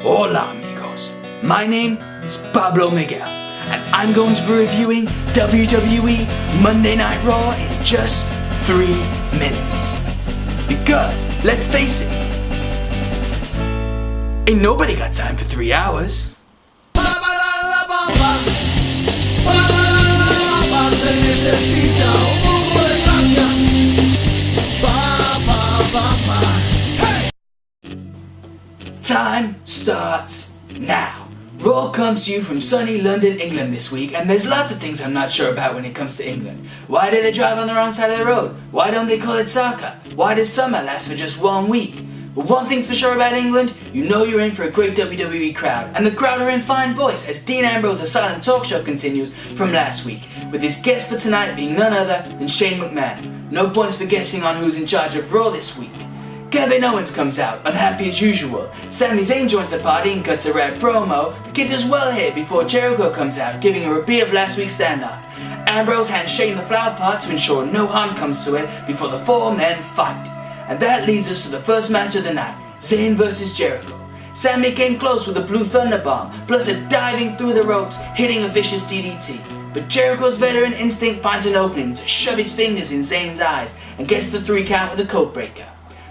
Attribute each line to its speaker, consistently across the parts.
Speaker 1: Hola amigos, my name is Pablo Miguel, and I'm going to be reviewing WWE Monday Night Raw in just 3 minutes. Because, let's face it, ain't nobody got time for 3 hours. Time starts now. Raw comes to you from sunny London, England this week, and there's lots of things I'm not sure about when it comes to England. Why do they drive on the wrong side of the road? Why don't they call it soccer? Why does summer last for just 1 week? But one thing's for sure about England, you know you're in for a great WWE crowd, and the crowd are in fine voice as Dean Ambrose's silent talk show continues from last week, with his guest for tonight being none other than Shane McMahon. No points for guessing on who's in charge of Raw this week. Kevin Owens comes out, unhappy as usual. Sami Zayn joins the party and cuts a rare promo. The kid does well here before Jericho comes out, giving a repeat of last week's standoff. Ambrose hands Shane the flower pot to ensure no harm comes to it before the 4 men fight. And that leads us to the first match of the night, Zayn vs Jericho. Sami came close with a blue thunder bomb, plus a diving through the ropes, hitting a vicious DDT. But Jericho's veteran instinct finds an opening to shove his fingers in Zayn's eyes and gets the 3 count with a code breaker.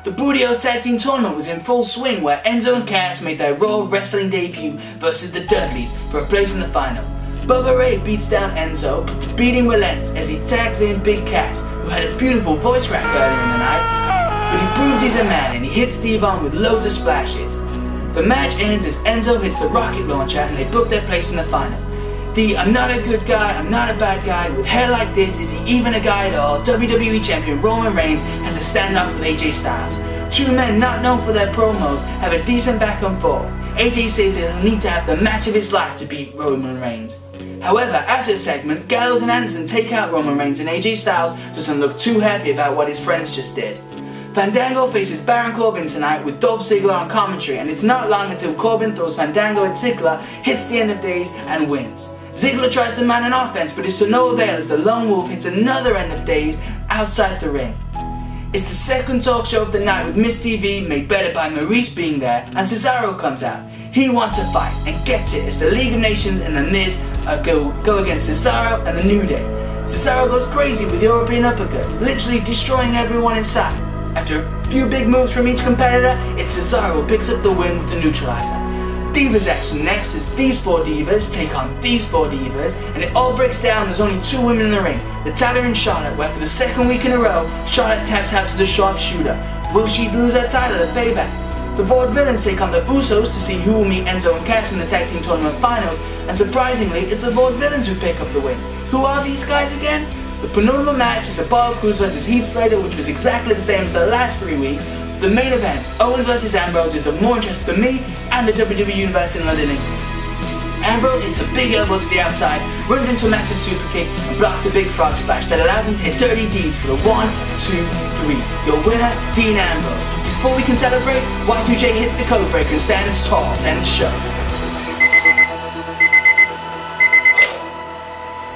Speaker 1: The Booty-O Tag Team Tournament was in full swing where Enzo and Cass made their Raw wrestling debut versus the Dudleys for a place in the final. Bubba Ray beats down Enzo, beating relents as he tags in Big Cass, who had a beautiful voice crack earlier in the night. But he proves he's a man and he hits Steve on with loads of splashes. The match ends as Enzo hits the rocket launcher and they book their place in the final. The I'm not a good guy, I'm not a bad guy, with hair like this, is he even a guy at all? WWE Champion Roman Reigns has a standoff with AJ Styles. 2 men not known for their promos have a decent back and forth. AJ says he'll need to have the match of his life to beat Roman Reigns. However, after the segment, Gallows and Anderson take out Roman Reigns and AJ Styles doesn't look too happy about what his friends just did. Fandango faces Baron Corbin tonight with Dolph Ziggler on commentary, and it's not long until Corbin throws Fandango at Ziggler, hits the end of days and wins. Ziggler tries to mount an offense, but it's to no avail as the Lone Wolf hits another end of days outside the ring. It's the second talk show of the night with Miss TV, made better by Maurice being there, and Cesaro comes out. He wants a fight, and gets it as the League of Nations and The Miz go against Cesaro and the New Day. Cesaro goes crazy with European uppercuts, literally destroying everyone in sight. After a few big moves from each competitor, it's Cesaro who picks up the win with the neutralizer. Divas action next as these 4 divas take on these 4 divas, and it all breaks down. There's only 2 women in the ring, Natalya and Charlotte, where for the 2nd week in a row, Charlotte taps out to the sharpshooter. Will she lose her title at Payback? The Vaudevillains take on the Usos to see who will meet Enzo and Cass in the Tag Team Tournament Finals, and surprisingly, it's the Vaudevillains who pick up the win. Who are these guys again? The penultimate match is Apollo Crews vs Heath Slater, which was exactly the same as the last 3 weeks. The main event, Owens vs Ambrose, is of more interest to me and the WWE Universe in London, England. Ambrose hits a big elbow to the outside, runs into a massive super kick and blocks a big frog splash that allows him to hit dirty deeds for the 1, 2, 3. Your winner, Dean Ambrose. Before we can celebrate, Y2J hits the code breaker and stands tall to end the show.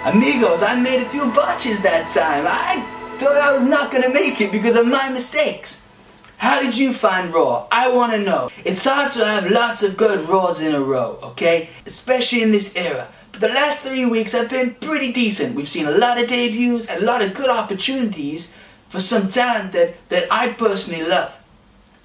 Speaker 1: Amigos, I made a few botches that time. I thought I was not gonna make it because of my mistakes. How did you find Raw? I wanna know. It's hard to have lots of good Raws in a row, okay? Especially in this era. But the last 3 weeks have been pretty decent. We've seen a lot of debuts and a lot of good opportunities for some talent that I personally love.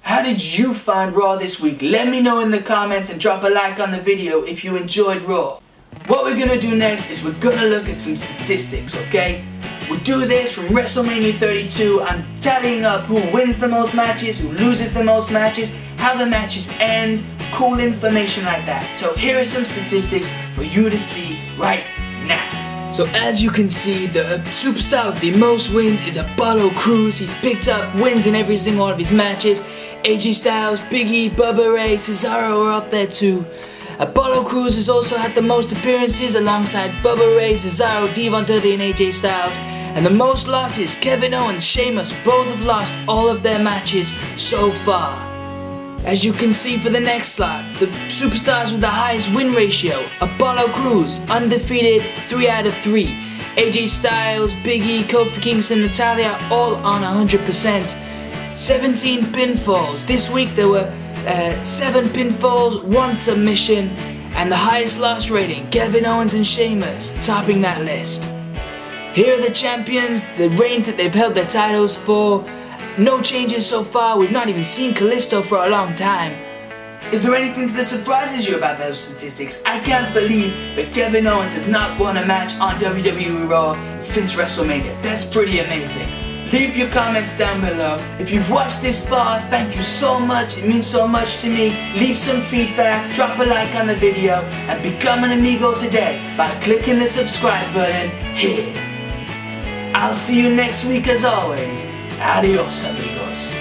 Speaker 1: How did you find Raw this week? Let me know in the comments and drop a like on the video if you enjoyed Raw. What we're gonna do next is we're gonna look at some statistics, okay? We do this from WrestleMania 32. I'm tallying up who wins the most matches, who loses the most matches, how the matches end, cool information like that. So here are some statistics for you to see right now. So as you can see, the superstar with the most wins is Apollo Crews. He's picked up wins in every single one of his matches. AJ Styles, Big E, Bubba Ray, Cesaro are up there too. Apollo Crews has also had the most appearances alongside Bubba Ray, Cesaro, Devon Dudley and AJ Styles. And the most losses, Kevin Owens, Sheamus, both have lost all of their matches so far. As you can see for the next slide, the superstars with the highest win ratio, Apollo Crews, undefeated 3 out of 3. AJ Styles, Big E, Kofi Kingston, Natalya, all on 100%. 17 pinfalls. This week there were 7 pinfalls, 1 submission, and the highest loss rating, Kevin Owens and Sheamus, topping that list. Here are the champions, the reigns that they've held their titles for. No changes so far, we've not even seen Kalisto for a long time. Is there anything that surprises you about those statistics? I can't believe that Kevin Owens has not won a match on WWE Raw since WrestleMania. That's pretty amazing. Leave your comments down below. If you've watched this far, thank you so much. It means so much to me. Leave some feedback, drop a like on the video, and become an amigo today by clicking the subscribe button here. I'll see you next week as always. Adios, amigos.